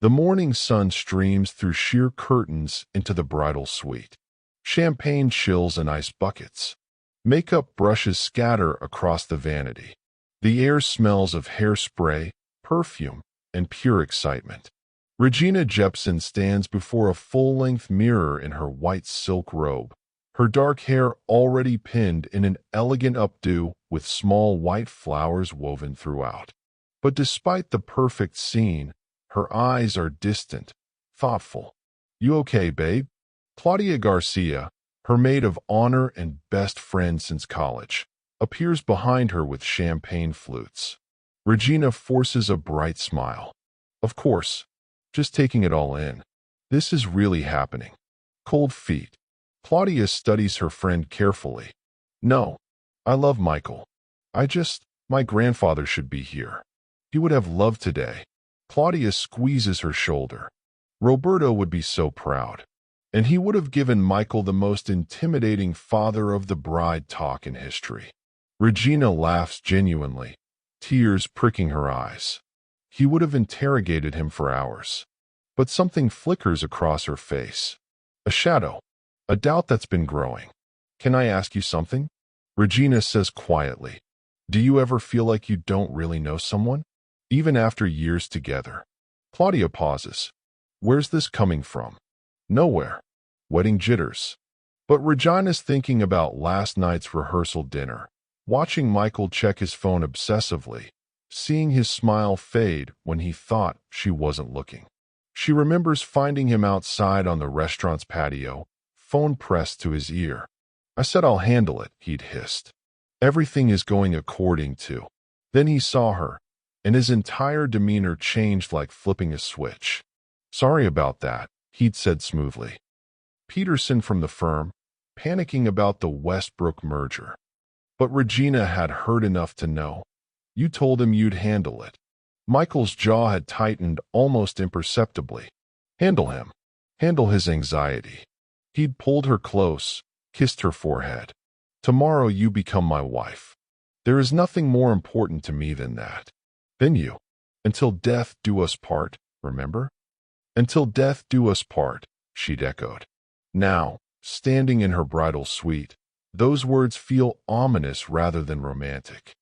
The morning sun streams through sheer curtains into the bridal suite. Champagne chills and ice buckets. Makeup brushes scatter across the vanity. The air smells of hairspray, perfume, and pure excitement. Regina Jepson stands before a full-length mirror in her white silk robe, her dark hair already pinned in an elegant updo with small white flowers woven throughout. But despite the perfect scene, her eyes are distant, thoughtful. "You okay, babe?" Claudia Garcia, her maid of honor and best friend since college, appears behind her with champagne flutes. Regina forces a bright smile. "Of course, just taking it all in. This is really happening." Cold feet. Claudia studies her friend carefully. "No, I love Michael. My grandfather should be here. He would have loved today." Claudia squeezes her shoulder. "Roberto would be so proud. And he would have given Michael the most intimidating father of the bride talk in history." Regina laughs genuinely, tears pricking her eyes. He would have interrogated him for hours. But something flickers across her face. A shadow. A doubt that's been growing. "Can I ask you something?" Regina says quietly. "Do you ever feel like you don't really know someone? Even after years together?" Claudia pauses. "Where's this coming from?" "Nowhere. Wedding jitters." But Regina's thinking about last night's rehearsal dinner, watching Michael check his phone obsessively, seeing his smile fade when he thought she wasn't looking. She remembers finding him outside on the restaurant's patio, phone pressed to his ear. "I said I'll handle it," he'd hissed. "Everything is going according to." Then he saw her, and his entire demeanor changed like flipping a switch. "Sorry about that," he'd said smoothly. Peterson from the firm, panicking about the Westbrook merger. But Regina had heard enough to know. "You told him you'd handle it." Michael's jaw had tightened almost imperceptibly. Handle him. Handle his anxiety. He'd pulled her close, kissed her forehead. "Tomorrow you become my wife. There is nothing more important to me than that." "Then you. Until death do us part, remember?" "Until death do us part," she'd echoed. Now, standing in her bridal suite, those words feel ominous rather than romantic.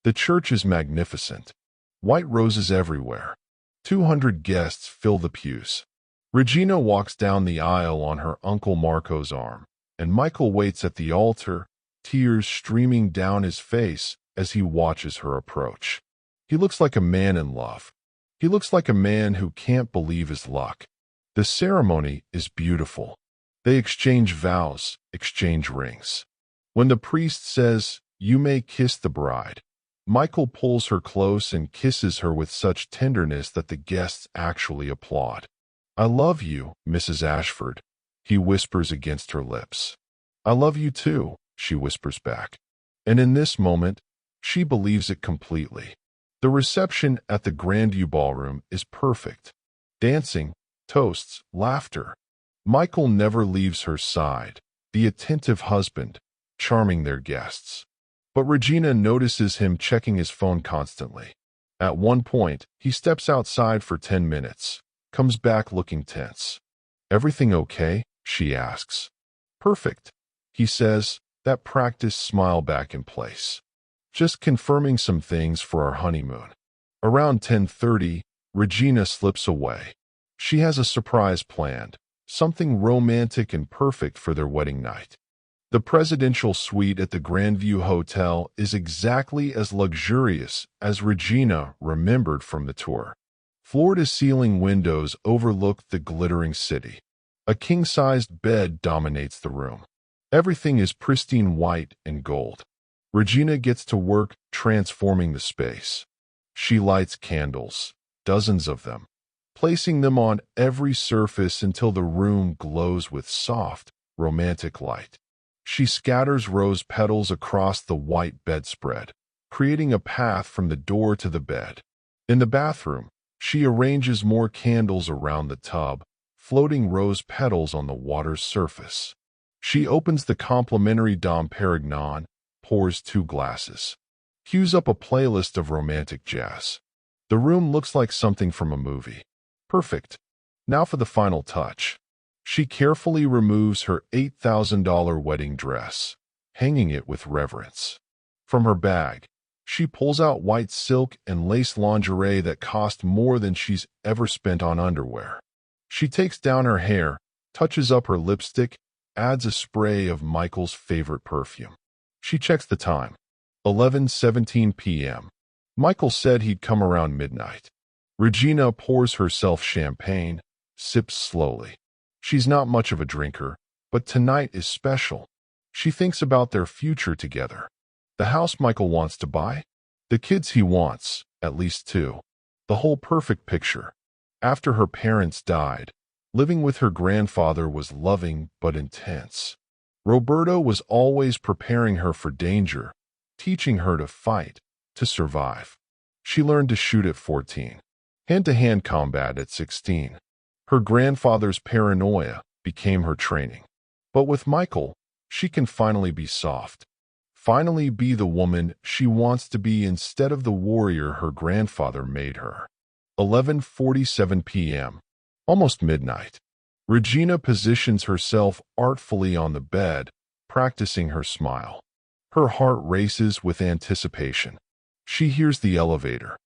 The church is magnificent. White roses everywhere. 200 guests fill the pews. Regina walks down the aisle on her Uncle Marco's arm, and Michael waits at the altar, tears streaming down his face as he watches her approach. He looks like a man in love. He looks like a man who can't believe his luck. The ceremony is beautiful. They exchange vows, exchange rings. When the priest says, "You may kiss the bride," Michael pulls her close and kisses her with such tenderness that the guests actually applaud. "I love you, Mrs. Ashford," he whispers against her lips. "I love you too," she whispers back. And in this moment, she believes it completely. The reception at the Grandview Ballroom is perfect. Dancing, toasts, laughter. Michael never leaves her side, the attentive husband, charming their guests. But Regina notices him checking his phone constantly. At one point, he steps outside for 10 minutes, comes back looking tense. "Everything okay?" she asks. "Perfect," he says, that practiced smile back in place. "Just confirming some things for our honeymoon." Around 10:30, Regina slips away. She has a surprise planned, something romantic and perfect for their wedding night. The presidential suite at the Grandview Hotel is exactly as luxurious as Regina remembered from the tour. Floor-to-ceiling windows overlook the glittering city. A king-sized bed dominates the room. Everything is pristine white and gold. Regina gets to work transforming the space. She lights candles, dozens of them, placing them on every surface until the room glows with soft, romantic light. She scatters rose petals across the white bedspread, creating a path from the door to the bed. In the bathroom, she arranges more candles around the tub, floating rose petals on the water's surface. She opens the complimentary Dom Perignon, pours 2 glasses, cues up a playlist of romantic jazz. The room looks like something from a movie. Perfect. Now for the final touch. She carefully removes her $8,000 wedding dress, hanging it with reverence. From her bag, she pulls out white silk and lace lingerie that cost more than she's ever spent on underwear. She takes down her hair, touches up her lipstick, adds a spray of Michael's favorite perfume. She checks the time. 11:17 p.m. Michael said he'd come around midnight. Regina pours herself champagne, sips slowly. She's not much of a drinker, but tonight is special. She thinks about their future together. The house Michael wants to buy, the kids he wants, at least two. The whole perfect picture. After her parents died, living with her grandfather was loving but intense. Roberto was always preparing her for danger, teaching her to fight, to survive. She learned to shoot at 14, hand-to-hand combat at 16. Her grandfather's paranoia became her training. But with Michael, she can finally be soft. Finally be the woman she wants to be instead of the warrior her grandfather made her. 11:47 p.m. Almost midnight. Regina positions herself artfully on the bed, practicing her smile. Her heart races with anticipation. She hears the elevator.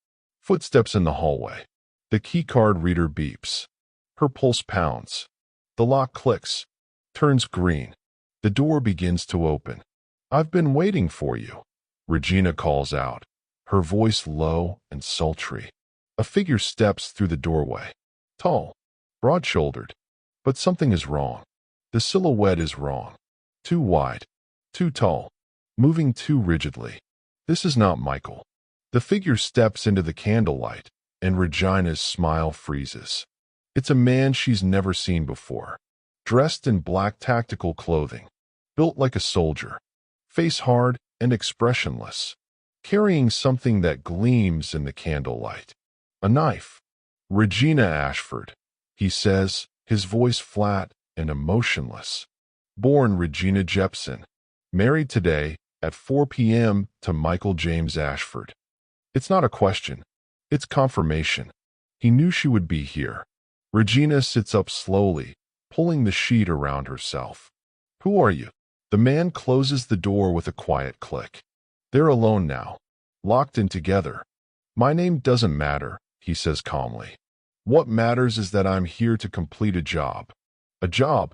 Footsteps in the hallway. The keycard reader beeps. Her pulse pounds. The lock clicks. Turns green. The door begins to open. "I've been waiting for you," Regina calls out, her voice low and sultry. A figure steps through the doorway. Tall, broad-shouldered. But something is wrong. The silhouette is wrong. Too wide. Too tall. Moving too rigidly. This is not Michael. The figure steps into the candlelight, and Regina's smile freezes. It's a man she's never seen before. Dressed in black tactical clothing. Built like a soldier. Face hard and expressionless. Carrying something that gleams in the candlelight. A knife. "Regina Ashford," he says, his voice flat and emotionless. "Born Regina Jepson. Married today at 4 p.m. to Michael James Ashford." It's not a question. It's confirmation. He knew she would be here. Regina sits up slowly, pulling the sheet around herself. "Who are you?" The man closes the door with a quiet click. They're alone now, locked in together. "My name doesn't matter," he says calmly. "What matters is that I'm here to complete a job." "A job?"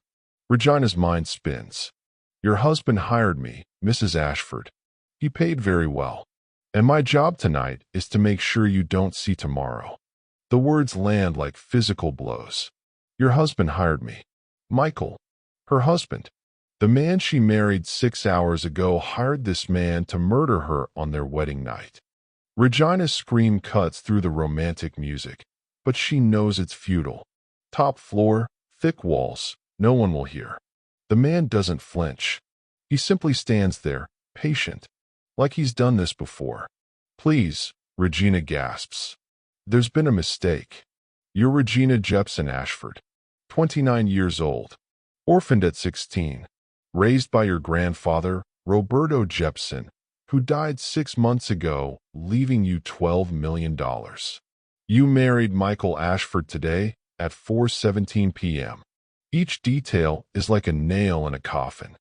Regina's mind spins. "Your husband hired me, Mrs. Ashford. He paid very well. And my job tonight is to make sure you don't see tomorrow." The words land like physical blows. Your husband hired me. Michael, her husband. The man she married 6 hours ago hired this man to murder her on their wedding night. Regina's scream cuts through the romantic music, but she knows it's futile. Top floor, thick walls, no one will hear. The man doesn't flinch. He simply stands there, patient, like he's done this before. "Please," Regina gasps. "There's been a mistake. You're Regina Jepson Ashford, 29 years old, orphaned at 16, raised by your grandfather, Roberto Jepson, who died 6 months ago, leaving you $12 million. You married Michael Ashford today at 4:17 p.m. Each detail is like a nail in a coffin.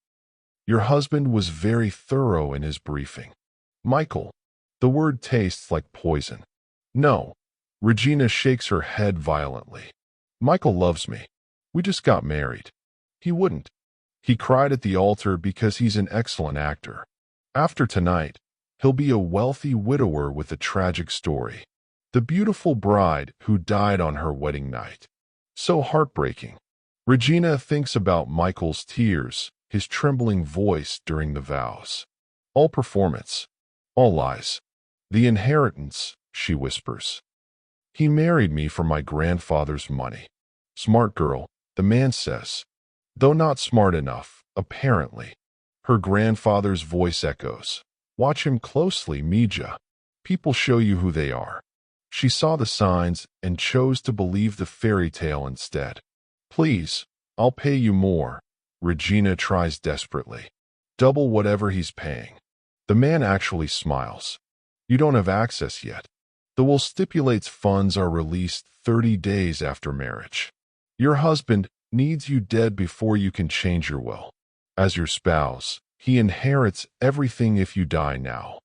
Your husband was very thorough in his briefing. Michael, the word tastes like poison. No." Regina shakes her head violently. "Michael loves me. We just got married. He wouldn't. He cried at the altar because he's an excellent actor. After tonight, he'll be a wealthy widower with a tragic story. The beautiful bride who died on her wedding night. So heartbreaking." Regina thinks about Michael's tears, his trembling voice during the vows. All performance. All lies. "The inheritance," she whispers. "He married me for my grandfather's money." "Smart girl," the man says. Though not smart enough, apparently. Her grandfather's voice echoes. "Watch him closely, Mija. People show you who they are." She saw the signs and chose to believe the fairy tale instead. "Please, I'll pay you more," Regina tries desperately. "Double whatever he's paying." The man actually smiles. "You don't have access yet. The will stipulates funds are released 30 days after marriage. Your husband needs you dead before you can change your will. As your spouse, he inherits everything if you die now.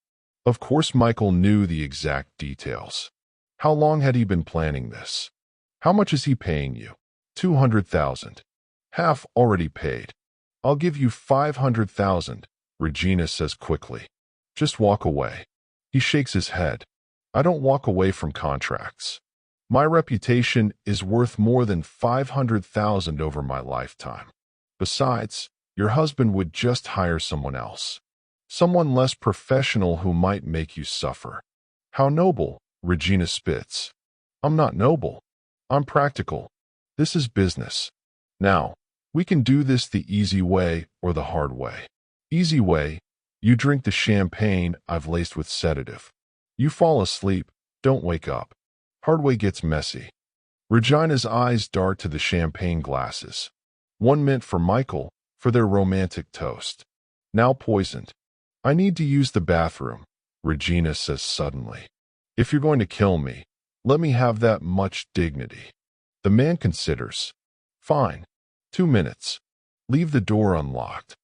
Of course, Michael knew the exact details. How long had he been planning this? How much is he paying you? 200,000. Half already paid. I'll give you 500,000, Regina says quickly. Just walk away. He shakes his head. I don't walk away from contracts. My reputation is worth more than 500,000 over my lifetime. Besides, your husband would just hire someone else. Someone less professional who might make you suffer. How noble, Regina spits. I'm not noble. I'm practical. This is business. Now, we can do this the easy way or the hard way. Easy way, you drink the champagne I've laced with sedative. You fall asleep, don't wake up. Hard way gets messy. Regina's eyes dart to the champagne glasses. One meant for Michael, for their romantic toast. Now poisoned. I need to use the bathroom, Regina says suddenly. If you're going to kill me, let me have that much dignity. The man considers. Fine. 2 minutes. Leave the door unlocked.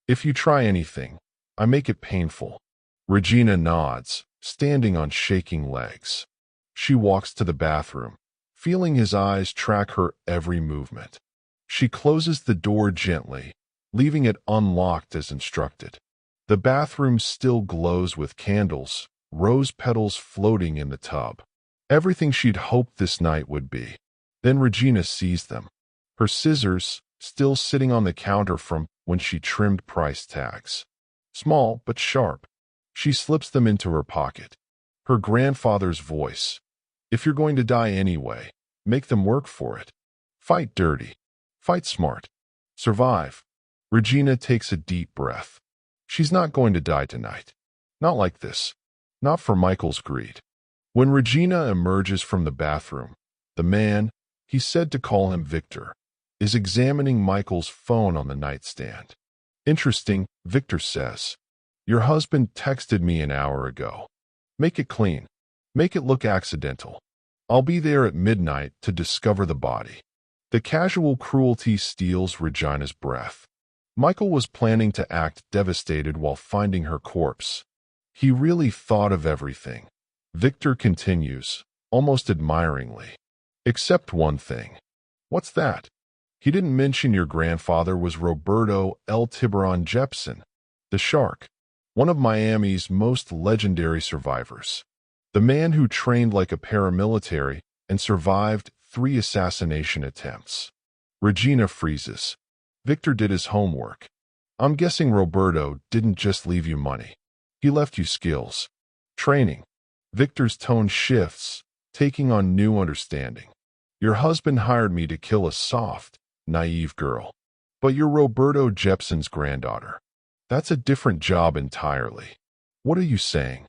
If you try anything, I make it painful. Regina nods, standing on shaking legs. She walks to the bathroom, feeling his eyes track her every movement. She closes the door gently, leaving it unlocked as instructed. The bathroom still glows with candles, rose petals floating in the tub. Everything she'd hoped this night would be. Then Regina sees them. Her scissors, still sitting on the counter from when she trimmed price tags. Small but sharp. She slips them into her pocket. Her grandfather's voice. If you're going to die anyway, make them work for it. Fight dirty. Fight smart. Survive. Regina takes a deep breath. She's not going to die tonight. Not like this. Not for Michael's greed. When Regina emerges from the bathroom, the man, he said to call him Victor, is examining Michael's phone on the nightstand. Interesting, Victor says. Your husband texted me an hour ago. Make it clean. Make it look accidental. I'll be there at midnight to discover the body. The casual cruelty steals Regina's breath. Michael was planning to act devastated while finding her corpse. He really thought of everything. Victor continues, almost admiringly. Except one thing. What's that? He didn't mention your grandfather was Roberto L. Tiburon Jepson, the shark, one of Miami's most legendary survivors. The man who trained like a paramilitary and survived 3 assassination attempts. Regina freezes. Victor did his homework. I'm guessing Roberto didn't just leave you money. He left you skills. Training. Victor's tone shifts, taking on new understanding. Your husband hired me to kill a soft, naive girl. But you're Roberto Jepson's granddaughter. That's a different job entirely. What are you saying?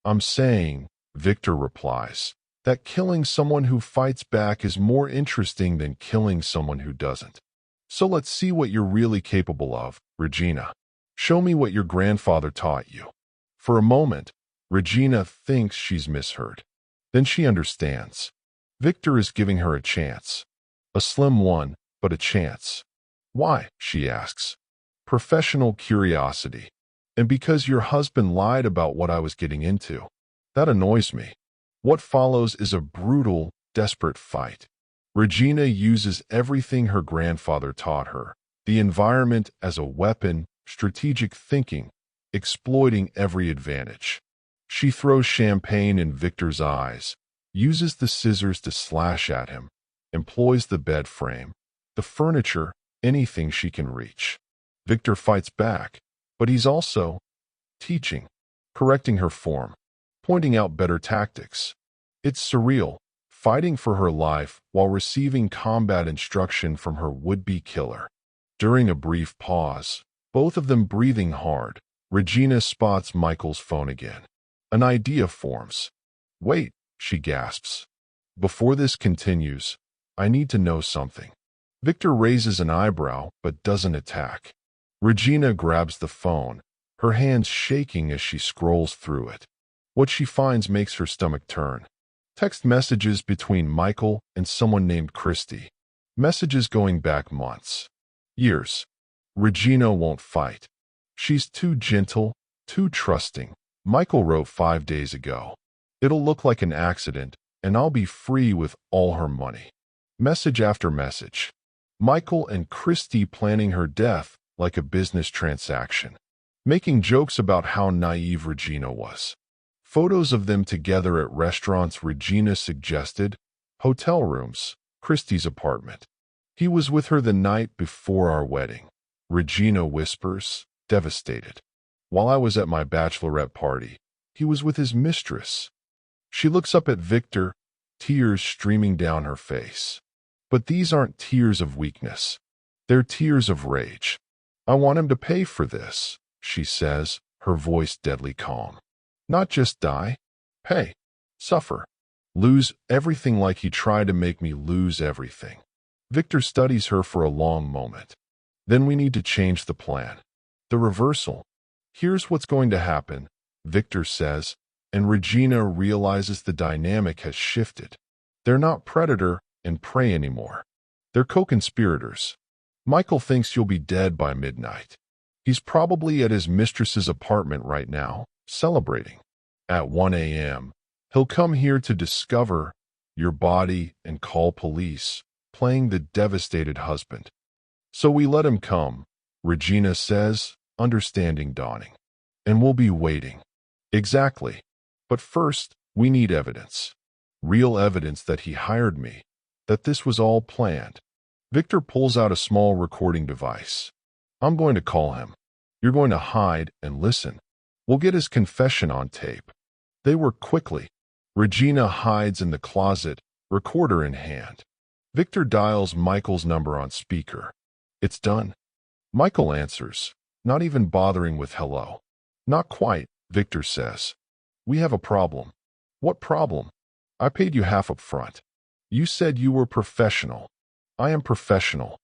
I'm saying, Victor replies, that killing someone who fights back is more interesting than killing someone who doesn't. So let's see what you're really capable of, Regina. Show me what your grandfather taught you. For a moment, Regina thinks she's misheard. Then she understands. Victor is giving her a chance. A slim one, but a chance. Why? She asks. Professional curiosity. And because your husband lied about what I was getting into. That annoys me. What follows is a brutal, desperate fight. Regina uses everything her grandfather taught her. The environment as a weapon, strategic thinking, exploiting every advantage. She throws champagne in Victor's eyes, uses the scissors to slash at him, employs the bed frame, the furniture, anything she can reach. Victor fights back, but he's also teaching, correcting her form, pointing out better tactics. It's surreal, fighting for her life while receiving combat instruction from her would-be killer. During a brief pause, both of them breathing hard, Regina spots Michael's phone again. An idea forms. Wait, she gasps. Before this continues, I need to know something. Victor raises an eyebrow but doesn't attack. Regina grabs the phone, her hands shaking as she scrolls through it. What she finds makes her stomach turn. Text messages between Michael and someone named Christy. Messages going back months. Years. Regina won't fight. She's too gentle, too trusting. Michael wrote 5 days ago. It'll look like an accident, and I'll be free with all her money. Message after message. Michael and Christy planning her death like a business transaction. Making jokes about how naive Regina was. Photos of them together at restaurants Regina suggested, hotel rooms, Christy's apartment. He was with her the night before our wedding. Regina whispers, devastated. While I was at my bachelorette party, he was with his mistress. She looks up at Victor, tears streaming down her face. But these aren't tears of weakness. They're tears of rage. I want him to pay for this, she says, her voice deadly calm. Not just die. Pay. Suffer. Lose everything like he tried to make me lose everything. Victor studies her for a long moment. Then we need to change the plan. The reversal. Here's what's going to happen, Victor says, and Regina realizes the dynamic has shifted. They're not predator and prey anymore. They're co-conspirators. Michael thinks you'll be dead by midnight. He's probably at his mistress's apartment right now, celebrating. At 1 a.m., he'll come here to discover your body and call police, playing the devastated husband. So we let him come, Regina says, understanding dawning. And we'll be waiting. Exactly. But first, we need evidence. Real evidence that he hired me, that this was all planned. Victor pulls out a small recording device. I'm going to call him. You're going to hide and listen. We'll get his confession on tape. They work quickly. Regina hides in the closet, recorder in hand. Victor dials Michael's number on speaker. It's done. Michael answers, not even bothering with hello. Not quite, Victor says. We have a problem. What problem? I paid you half up front. You said you were professional. I am professional.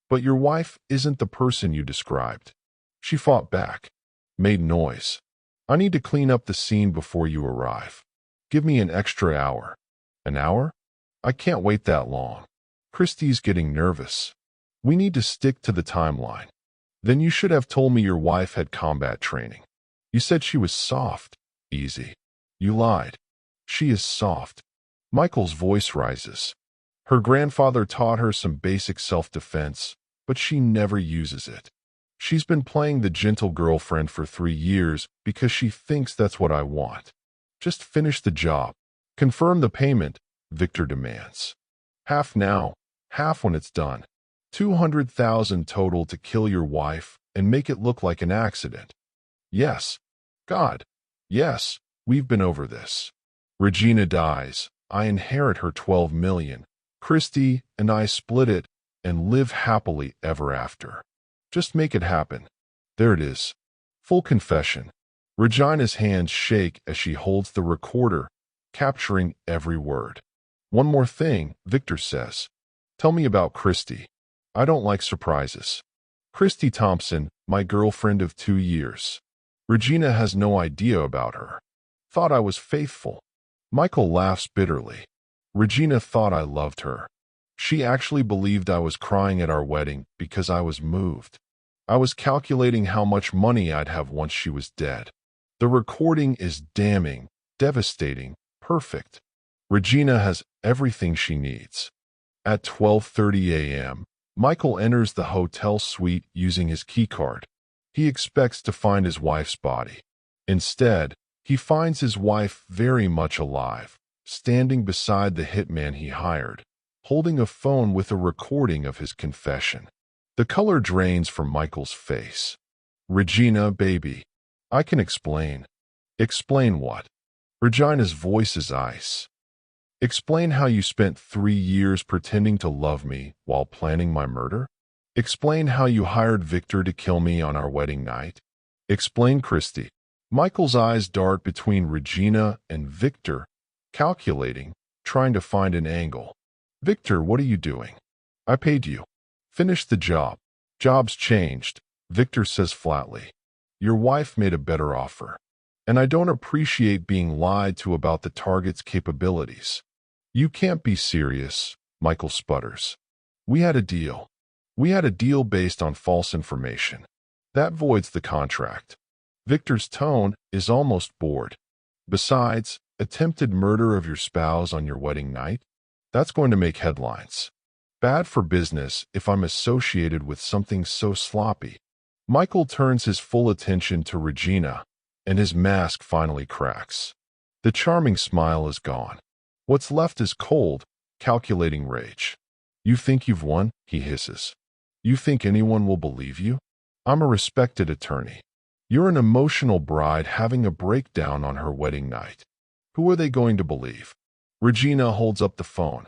But your wife isn't the person you described. She fought back. Made noise. I need to clean up the scene before you arrive. Give me an extra hour. An hour? I can't wait that long. Christy's getting nervous. We need to stick to the timeline. Then you should have told me your wife had combat training. You said she was soft, easy. You lied. She is soft. Michael's voice rises. Her grandfather taught her some basic self-defense, but she never uses it. She's been playing the gentle girlfriend for 3 years because she thinks that's what I want. Just finish the job. Confirm the payment, Victor demands. Half now, half when it's done. 200,000 total to kill your wife and make it look like an accident. Yes. God. Yes, we've been over this. Regina dies. I inherit her 12 million. Christy and I split it and live happily ever after. Just make it happen. There it is. Full confession. Regina's hands shake as she holds the recorder, capturing every word. One more thing, Victor says. Tell me about Christy. I don't like surprises. Christy Thompson, my girlfriend of 2 years. Regina has no idea about her. Thought I was faithful. Michael laughs bitterly. Regina thought I loved her. She actually believed I was crying at our wedding because I was moved. I was calculating how much money I'd have once she was dead. The recording is damning, devastating, perfect. Regina has everything she needs. At 12:30 a.m., Michael enters the hotel suite using his keycard. He expects to find his wife's body. Instead, he finds his wife very much alive, standing beside the hitman he hired, holding a phone with a recording of his confession. The color drains from Michael's face. Regina, baby. I can explain. Explain what? Regina's voice is ice. Explain how you spent 3 years pretending to love me while planning my murder? Explain how you hired Victor to kill me on our wedding night? Explain, Christy. Michael's eyes dart between Regina and Victor, calculating, trying to find an angle. Victor, what are you doing? I paid you. Finish the job. Job's changed, Victor says flatly. Your wife made a better offer. And I don't appreciate being lied to about the target's capabilities. You can't be serious, Michael sputters. We had a deal. We had a deal based on false information. That voids the contract. Victor's tone is almost bored. Besides, attempted murder of your spouse on your wedding night? That's going to make headlines. Bad for business if I'm associated with something so sloppy. Michael turns his full attention to Regina, and his mask finally cracks. The charming smile is gone. What's left is cold, calculating rage. You think you've won? He hisses. You think anyone will believe you? I'm a respected attorney. You're an emotional bride having a breakdown on her wedding night. Who are they going to believe? Regina holds up the phone.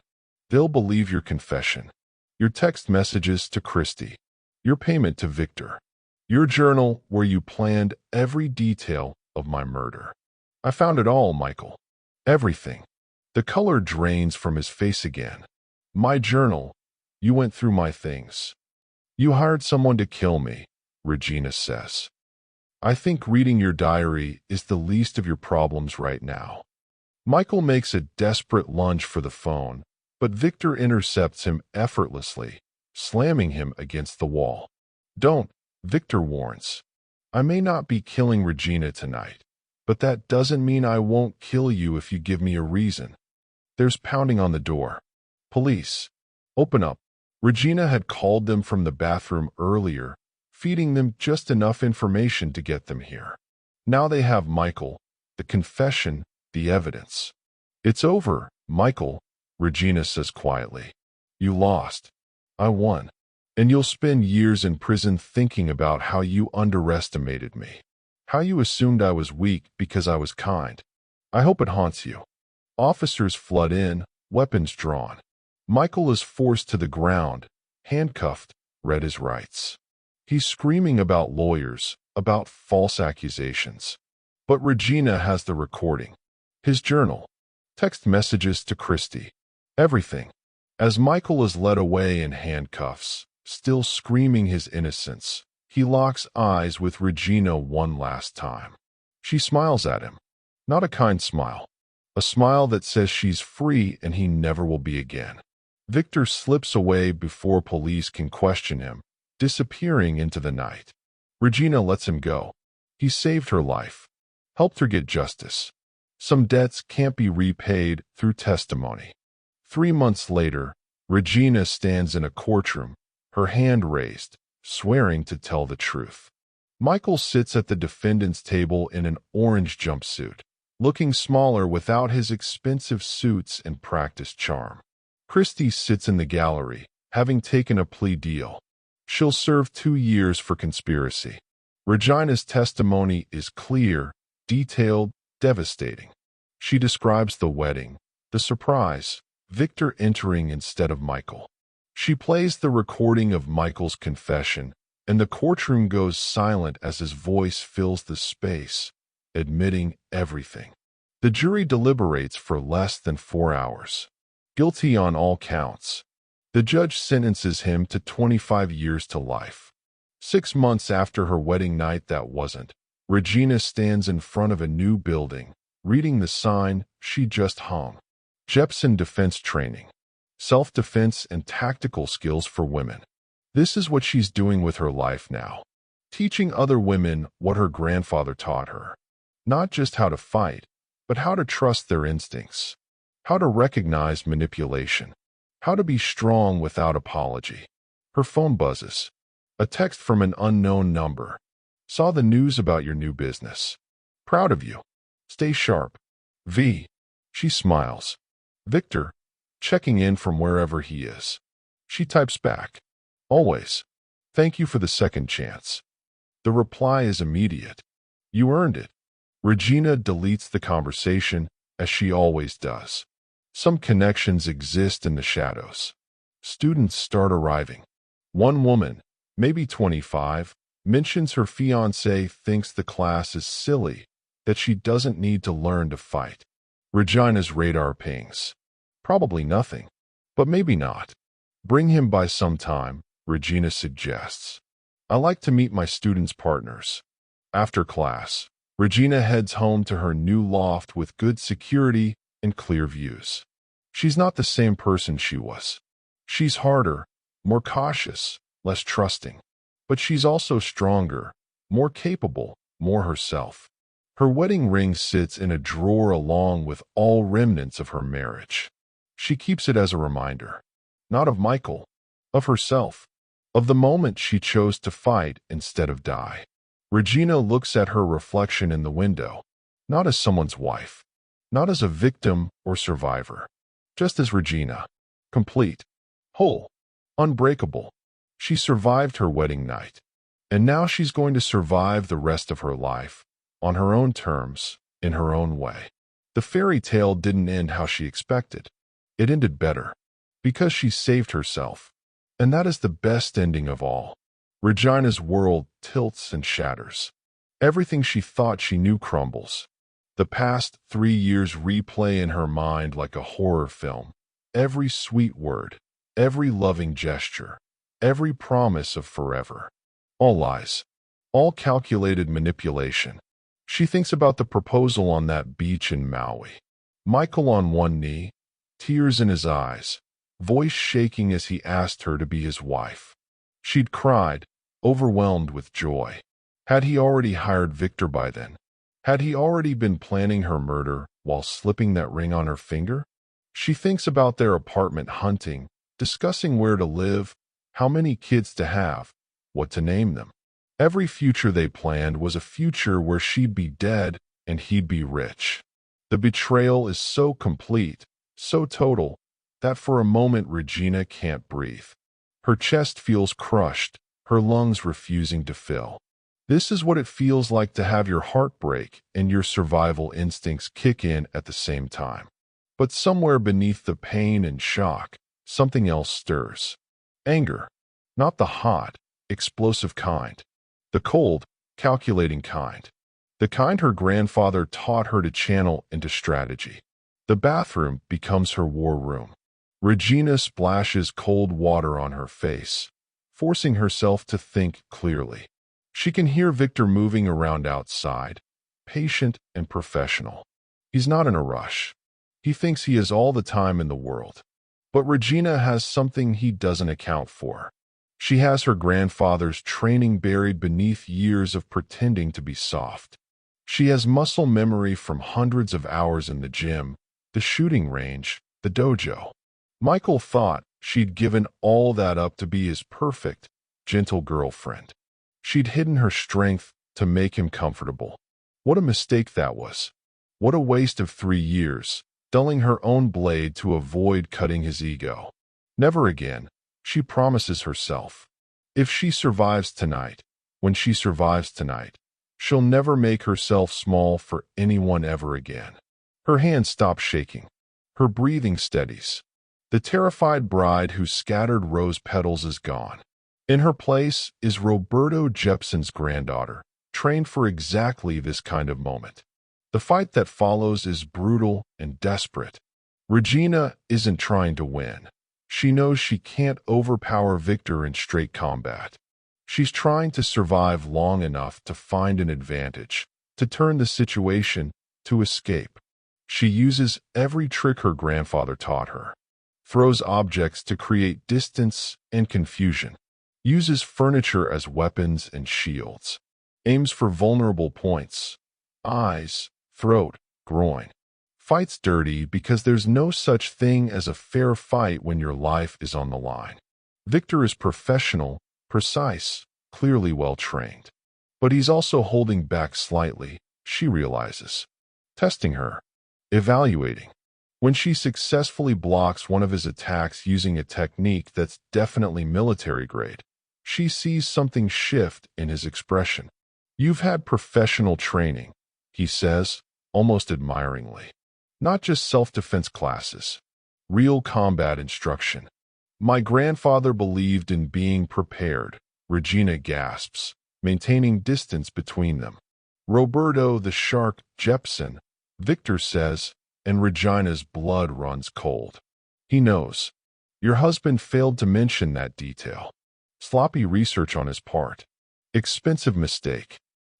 They'll believe your confession, your text messages to Christy, your payment to Victor, your journal where you planned every detail of my murder. I found it all, Michael. Everything. The color drains from his face again. My journal. You went through my things. You hired someone to kill me, Regina says. I think reading your diary is the least of your problems right now. Michael makes a desperate lunge for the phone, but Victor intercepts him effortlessly, slamming him against the wall. Don't, Victor warns. I may not be killing Regina tonight, but that doesn't mean I won't kill you if you give me a reason. There's pounding on the door. Police. Open up. Regina had called them from the bathroom earlier, feeding them just enough information to get them here. Now they have Michael, the confession, the evidence. It's over, Michael, Regina says quietly. You lost. I won. And you'll spend years in prison thinking about how you underestimated me. How you assumed I was weak because I was kind. I hope it haunts you. Officers flood in, weapons drawn. Michael is forced to the ground, handcuffed, read his rights. He's screaming about lawyers, about false accusations. But Regina has the recording. His journal. Text messages to Christy. Everything. As Michael is led away in handcuffs, still screaming his innocence, he locks eyes with Regina one last time. She smiles at him. Not a kind smile. A smile that says she's free and he never will be again. Victor slips away before police can question him, disappearing into the night. Regina lets him go. He saved her life, helped her get justice. Some debts can't be repaid through testimony. 3 months later, Regina stands in a courtroom, her hand raised, swearing to tell the truth. Michael sits at the defendant's table in an orange jumpsuit, looking smaller without his expensive suits and practiced charm. Christy sits in the gallery, having taken a plea deal. She'll serve 2 years for conspiracy. Regina's testimony is clear, detailed, devastating. She describes the wedding, the surprise, Victor entering instead of Michael. She plays the recording of Michael's confession, and the courtroom goes silent as his voice fills the space, admitting everything. The jury deliberates for less than 4 hours. Guilty on all counts. The judge sentences him to 25 years to life. 6 months after her wedding night that wasn't, Regina stands in front of a new building, reading the sign she just hung. Jepson Defense Training. Self-defense and tactical skills for women. This is what she's doing with her life now. Teaching other women what her grandfather taught her. Not just how to fight, but how to trust their instincts. How to recognize manipulation. How to be strong without apology. Her phone buzzes. A text from an unknown number. Saw the news about your new business. Proud of you. Stay sharp. V. She smiles. Victor, checking in from wherever he is. She types back. Always. Thank you for the second chance. The reply is immediate. You earned it. Regina deletes the conversation, as she always does. Some connections exist in the shadows. Students start arriving. One woman, maybe 25, mentions her fiancé thinks the class is silly, that she doesn't need to learn to fight. Regina's radar pings. Probably nothing, but maybe not. Bring him by sometime, Regina suggests. I like to meet my students' partners. After class. Regina heads home to her new loft with good security and clear views. She's not the same person she was. She's harder, more cautious, less trusting. But she's also stronger, more capable, more herself. Her wedding ring sits in a drawer along with all remnants of her marriage. She keeps it as a reminder, not of Michael, of herself, of the moment she chose to fight instead of die. Regina looks at her reflection in the window, not as someone's wife, not as a victim or survivor, just as Regina, complete, whole, unbreakable. She survived her wedding night, and now she's going to survive the rest of her life, on her own terms, in her own way. The fairy tale didn't end how she expected. It ended better, because she saved herself. And that is the best ending of all. Regina's world tilts and shatters. Everything she thought she knew crumbles. The past 3 years replay in her mind like a horror film. Every sweet word, every loving gesture, every promise of forever. All lies. All calculated manipulation. She thinks about the proposal on that beach in Maui. Michael on one knee, tears in his eyes, voice shaking as he asked her to be his wife. She'd cried, overwhelmed with joy. Had he already hired Victor by then? Had he already been planning her murder while slipping that ring on her finger? She thinks about their apartment hunting, discussing where to live, how many kids to have, what to name them. Every future they planned was a future where she'd be dead and he'd be rich. The betrayal is so complete, so total, that for a moment Regina can't breathe. Her chest feels crushed, her lungs refusing to fill. This is what it feels like to have your heart break and your survival instincts kick in at the same time. But somewhere beneath the pain and shock, something else stirs. Anger. Not the hot, explosive kind. The cold, calculating kind. The kind her grandfather taught her to channel into strategy. The bathroom becomes her war room. Regina splashes cold water on her face, forcing herself to think clearly. She can hear Victor moving around outside, patient and professional. He's not in a rush. He thinks he has all the time in the world. But Regina has something he doesn't account for. She has her grandfather's training buried beneath years of pretending to be soft. She has muscle memory from hundreds of hours in the gym, the shooting range, the dojo. Michael thought she'd given all that up to be his perfect, gentle girlfriend. She'd hidden her strength to make him comfortable. What a mistake that was. What a waste of 3 years, dulling her own blade to avoid cutting his ego. Never again, she promises herself. If she survives tonight, when she survives tonight, she'll never make herself small for anyone ever again. Her hand stops shaking. Her breathing steadies. The terrified bride whose scattered rose petals is gone. In her place is Regina Jepson's granddaughter, trained for exactly this kind of moment. The fight that follows is brutal and desperate. Regina isn't trying to win. She knows she can't overpower Victor in straight combat. She's trying to survive long enough to find an advantage, to turn the situation, to escape. She uses every trick her grandfather taught her. Throws objects to create distance and confusion. Uses furniture as weapons and shields. Aims for vulnerable points. Eyes, throat, groin. Fights dirty because there's no such thing as a fair fight when your life is on the line. Victor is professional, precise, clearly well-trained. But he's also holding back slightly, she realizes. Testing her. Evaluating. When she successfully blocks one of his attacks using a technique that's definitely military grade, she sees something shift in his expression. "You've had professional training," he says, almost admiringly. "Not just self-defense classes. Real combat instruction." "My grandfather believed in being prepared," Regina gasps, maintaining distance between them. "Roberto the Shark Jepson," Victor says, and Regina's blood runs cold. He knows. Your husband failed to mention that detail. Sloppy research on his part. Expensive mistake.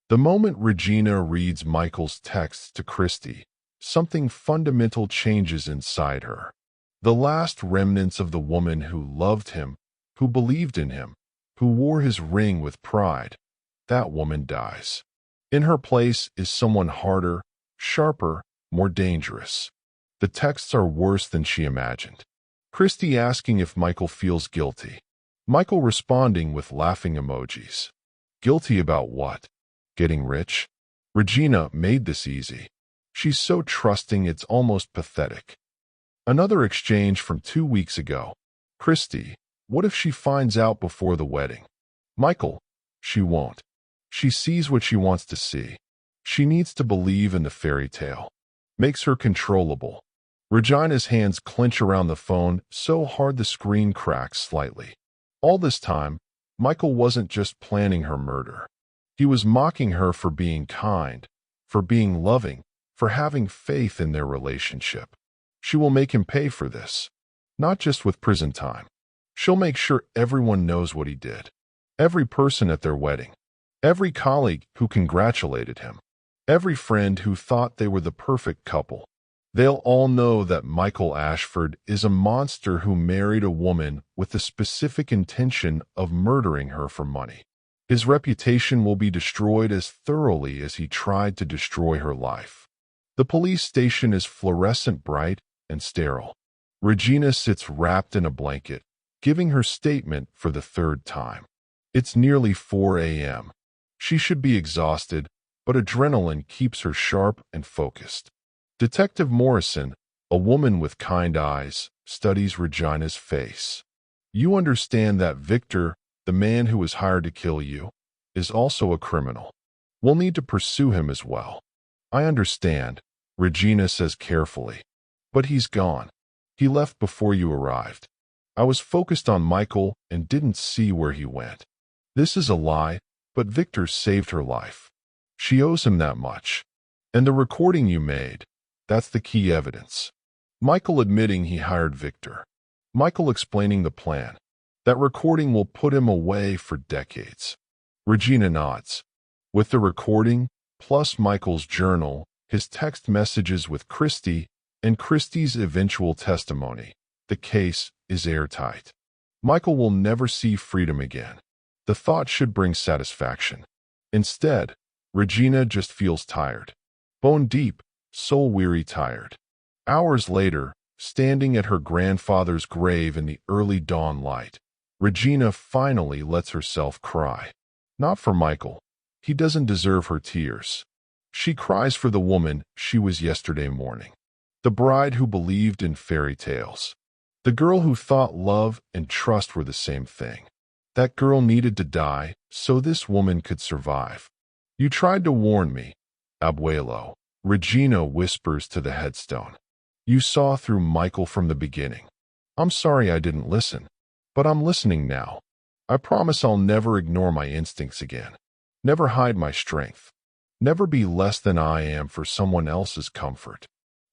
The moment Regina reads Michael's text to Christy, something fundamental changes inside her. The last remnants of the woman who loved him, who believed in him, who wore his ring with pride, that woman dies. In her place is someone harder, sharper, more dangerous. The texts are worse than she imagined. Christy asking if Michael feels guilty. Michael responding with laughing emojis. Guilty about what? Getting rich? Regina made this easy. She's so trusting it's almost pathetic. Another exchange from 2 weeks ago. Christy, what if she finds out before the wedding? Michael, she won't. She sees what she wants to see. She needs to believe in the fairy tale. Makes her controllable. Regina's hands clench around the phone so hard the screen cracks slightly. All this time, Michael wasn't just planning her murder. He was mocking her for being kind, for being loving, for having faith in their relationship. She will make him pay for this. Not just with prison time. She'll make sure everyone knows what he did. Every person at their wedding. Every colleague who congratulated him. Every friend who thought they were the perfect couple. They'll all know that Michael Ashford is a monster who married a woman with the specific intention of murdering her for money. His reputation will be destroyed as thoroughly as he tried to destroy her life. The police station is fluorescent bright and sterile. Regina sits wrapped in a blanket, giving her statement for the 3rd time. It's nearly 4 a.m. She should be exhausted, but adrenaline keeps her sharp and focused. Detective Morrison, a woman with kind eyes, studies Regina's face. You understand that Victor, the man who was hired to kill you, is also a criminal. We'll need to pursue him as well. I understand, Regina says carefully. But he's gone. He left before you arrived. I was focused on Michael and didn't see where he went. This is a lie, but Victor saved her life. She owes him that much. And the recording you made, that's the key evidence. Michael admitting he hired Victor. Michael explaining the plan. That recording will put him away for decades. Regina nods. With the recording, plus Michael's journal, his text messages with Christy, and Christy's eventual testimony, the case is airtight. Michael will never see freedom again. The thought should bring satisfaction. Instead, Regina just feels tired. Bone deep, soul-weary tired. Hours later, standing at her grandfather's grave in the early dawn light, Regina finally lets herself cry. Not for Michael. He doesn't deserve her tears. She cries for the woman she was yesterday morning. The bride who believed in fairy tales. The girl who thought love and trust were the same thing. That girl needed to die so this woman could survive. You tried to warn me, Abuelo, Regina whispers to the headstone. You saw through Michael from the beginning. I'm sorry I didn't listen, but I'm listening now. I promise I'll never ignore my instincts again. Never hide my strength. Never be less than I am for someone else's comfort.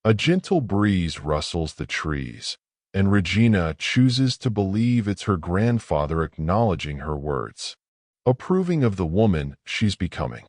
A gentle breeze rustles the trees, and Regina chooses to believe it's her grandfather acknowledging her words, approving of the woman she's becoming.